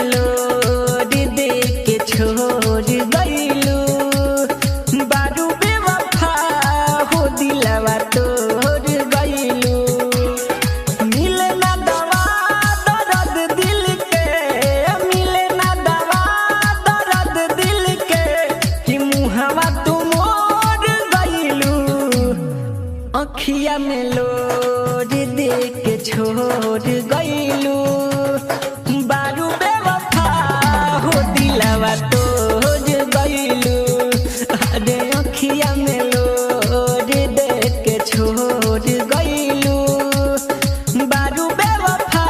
में लोड दे के छोड़ गइलू बारू बेवफा हो दिलवा तोड़ गइलू मिले ना दवा दर्द दिल के मिले ना दवा दर्द दिल के कि मुहवा तू मोड़ गइलू अखिया में लोड दे के छोड़ गइलू बारू बेवफा हो दिलवा तोड़ गइलू अरे अखिया में लोड दे के छोड़ गइलू बारू बेवफा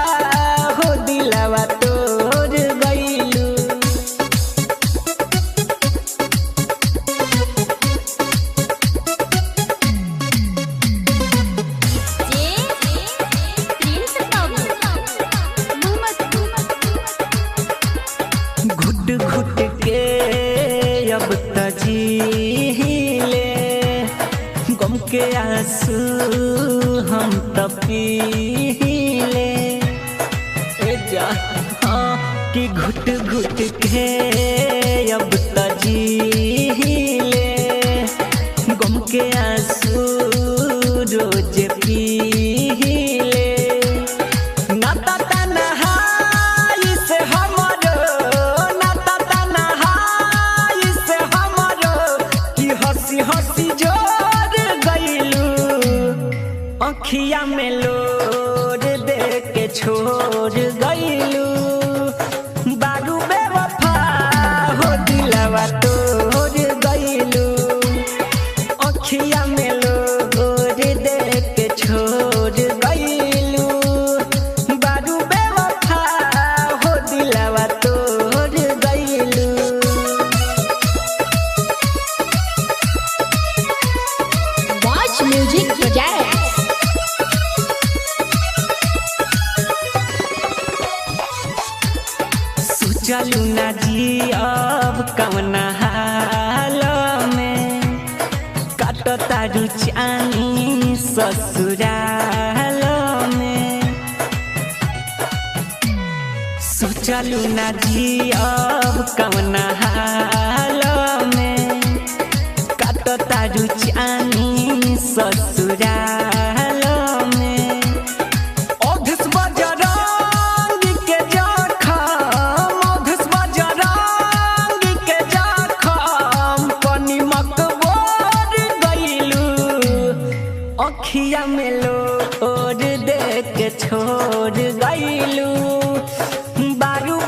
हो दिलवा तोड़ गइलू। घुट घुट के अब तजीले गम के आंसू हम तपीले ए जा हाँ कि घुट घुट के अब तजीले गम के आंसू रोज पीले नाता तन्हाई से हमरो नाता तन्हाई से हमरो कि हंसी हंसी जोड़ गइलू अखिया में लोड दे के छोड़ गइलू बारू बेवफा हो दिलवा तोड़ गइलू अखिया में लोड दे के छोड़ गइलू बारू बेवफा हो दिलवा तोड़ गइलू। Watch Music Projects. सोचलू ना जी अब कवना हाल में काटता रुचानी ससुराल में सोचलू ना जी अब कवना हाल में काटता रुचानी ससुराल में ओधस बजरंग के जखम ओधस बजरंग के जखम पनिमक बोर गइलू अखिया में लोड दे के छोड़ गइलू बारू